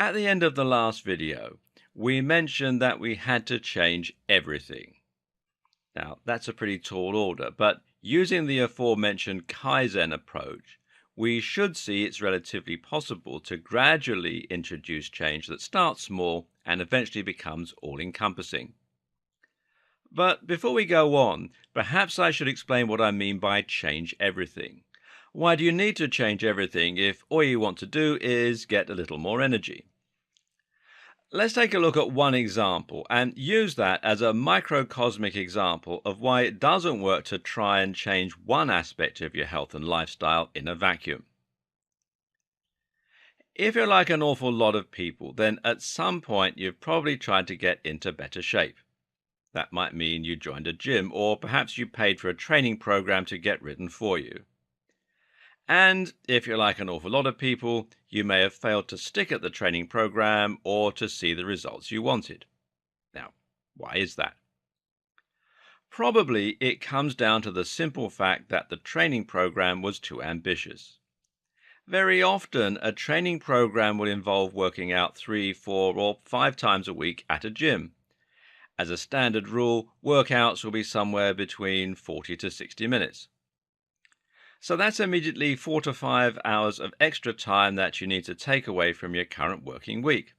At the end of the last video, we mentioned that we had to change everything. Now, that's a pretty tall order, but using the aforementioned Kaizen approach, we should see it's relatively possible to gradually introduce change that starts small and eventually becomes all-encompassing. But before we go on, perhaps I should explain what I mean by change everything. Why do you need to change everything if all you want to do is get a little more energy? Let's take a look at one example and use that as a microcosmic example of why it doesn't work to try and change one aspect of your health and lifestyle in a vacuum. If you're like an awful lot of people, then at some point you've probably tried to get into better shape. That might mean you joined a gym, or perhaps you paid for a training program to get written for you. And if you're like an awful lot of people, you may have failed to stick at the training program or to see the results you wanted. Now, why is that? Probably it comes down to the simple fact that the training program was too ambitious. Very often, a training program will involve working out 3, 4, or 5 times a week at a gym. As a standard rule, workouts will be somewhere between 40 to 60 minutes. So that's immediately 4 to 5 hours of extra time that you need to take away from your current working week.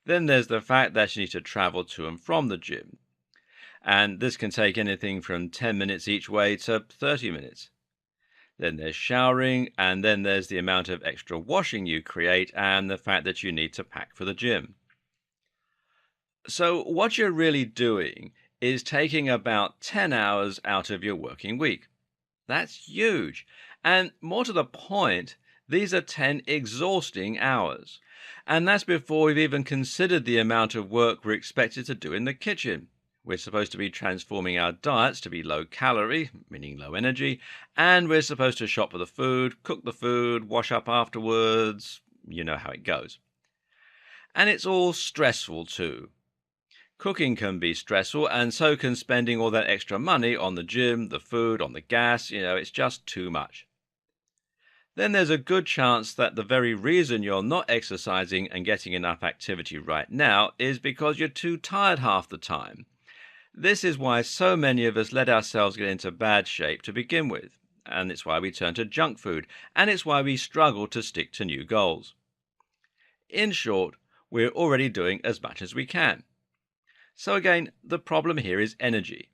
Then there's the fact that you need to travel to and from the gym. And this can take anything from 10 minutes each way to 30 minutes. Then there's showering, and then there's the amount of extra washing you create and the fact that you need to pack for the gym. So what you're really doing is taking about 10 hours out of your working week. That's huge. And more to the point, these are 10 exhausting hours. And that's before we've even considered the amount of work we're expected to do in the kitchen. We're supposed to be transforming our diets to be low calorie, meaning low energy, and we're supposed to shop for the food, cook the food, wash up afterwards. You know how it goes. And it's all stressful too. Cooking can be stressful, and so can spending all that extra money on the gym, the food, on the gas. It's just too much. Then there's a good chance that the very reason you're not exercising and getting enough activity right now is because you're too tired half the time. This is why so many of us let ourselves get into bad shape to begin with, and it's why we turn to junk food, and it's why we struggle to stick to new goals. In short, we're already doing as much as we can. So again, the problem here is energy.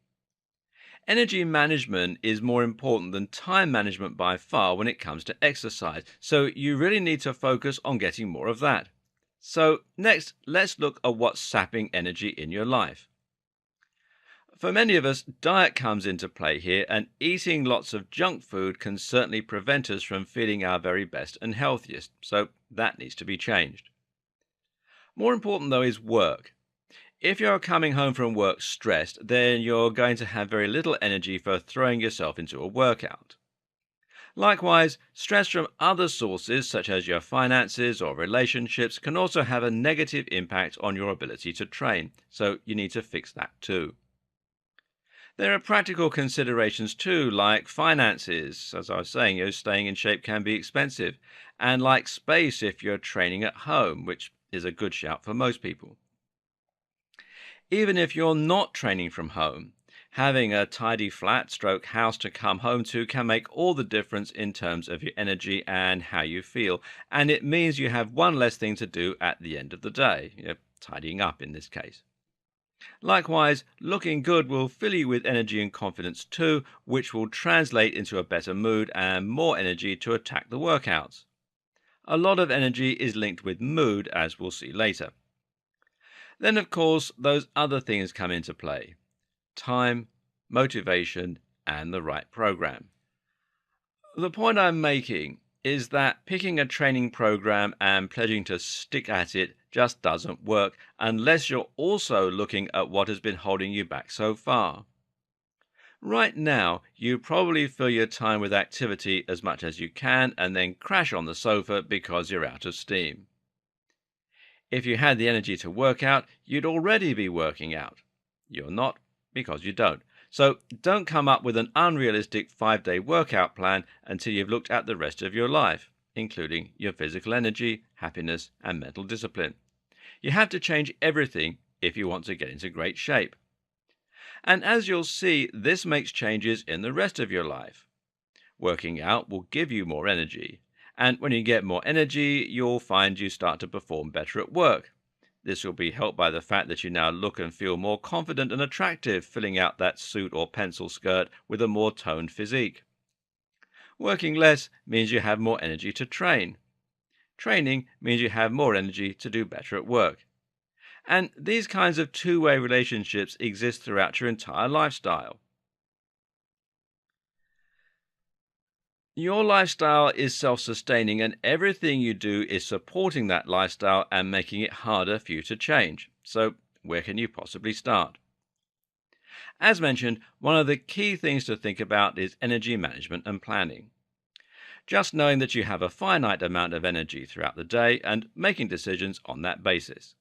Energy management is more important than time management by far when it comes to exercise, so you really need to focus on getting more of that. So next, let's look at what's sapping energy in your life. For many of us, diet comes into play here, and eating lots of junk food can certainly prevent us from feeling our very best and healthiest, so that needs to be changed. More important though is work. If you're coming home from work stressed, then you're going to have very little energy for throwing yourself into a workout. Likewise, stress from other sources such as your finances or relationships can also have a negative impact on your ability to train, so you need to fix that too. There are practical considerations too, like finances. As I was saying, staying in shape can be expensive, and like space if you're training at home, which is a good shout for most people. Even if you're not training from home, having a tidy flat stroke house to come home to can make all the difference in terms of your energy and how you feel. And it means you have one less thing to do at the end of the day, tidying up in this case. Likewise, looking good will fill you with energy and confidence too, which will translate into a better mood and more energy to attack the workouts. A lot of energy is linked with mood, as we'll see later. Then, of course, those other things come into play: time, motivation, and the right program. The point I'm making is that picking a training program and pledging to stick at it just doesn't work unless you're also looking at what has been holding you back so far. Right now, you probably fill your time with activity as much as you can and then crash on the sofa because you're out of steam. If you had the energy to work out, you'd already be working out. You're not, because you don't. So don't come up with an unrealistic 5-day workout plan until you've looked at the rest of your life. including your physical energy, happiness, and mental discipline. You have to change everything if you want to get into great shape. And as you'll see, this makes changes in the rest of your life. Working out will give you more energy. And when you get more energy, you'll find you start to perform better at work. This will be helped by the fact that you now look and feel more confident and attractive filling out that suit or pencil skirt with a more toned physique. Working less means you have more energy to train. Training means you have more energy to do better at work. And these kinds of two-way relationships exist throughout your entire lifestyle. Your lifestyle is self-sustaining, and everything you do is supporting that lifestyle and making it harder for you to change. So, where can you possibly start? As mentioned, one of the key things to think about is energy management and planning. Just knowing that you have a finite amount of energy throughout the day and making decisions on that basis.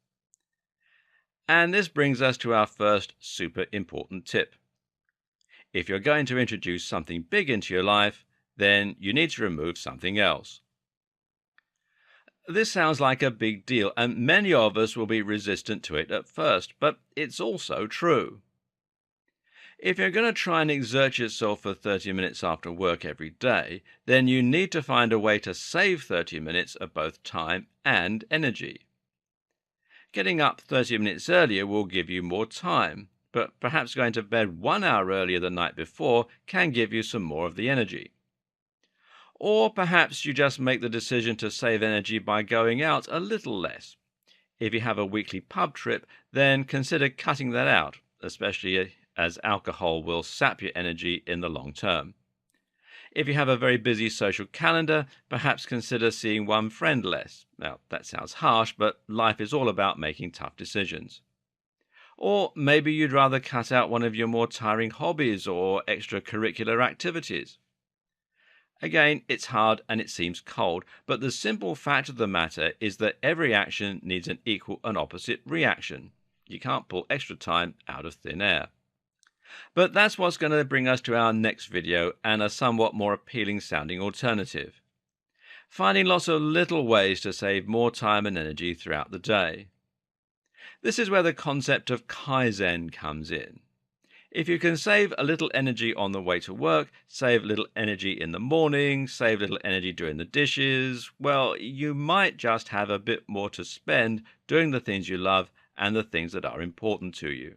And this brings us to our first super important tip. If you're going to introduce something big into your life, then you need to remove something else. This sounds like a big deal, and many of us will be resistant to it at first, but it's also true. If you're going to try and exert yourself for 30 minutes after work every day, then you need to find a way to save 30 minutes of both time and energy. Getting up 30 minutes earlier will give you more time, but perhaps going to bed 1 hour earlier the night before can give you some more of the energy. Or perhaps you just make the decision to save energy by going out a little less. If you have a weekly pub trip, then consider cutting that out, especially as alcohol will sap your energy in the long term. If you have a very busy social calendar, perhaps consider seeing one friend less. Now, that sounds harsh, but life is all about making tough decisions. Or maybe you'd rather cut out one of your more tiring hobbies or extracurricular activities. Again, it's hard and it seems cold, but the simple fact of the matter is that every action needs an equal and opposite reaction. You can't pull extra time out of thin air. But that's what's going to bring us to our next video and a somewhat more appealing sounding alternative. Finding lots of little ways to save more time and energy throughout the day. This is where the concept of Kaizen comes in. If you can save a little energy on the way to work, save a little energy in the morning, save a little energy doing the dishes, well, you might just have a bit more to spend doing the things you love and the things that are important to you.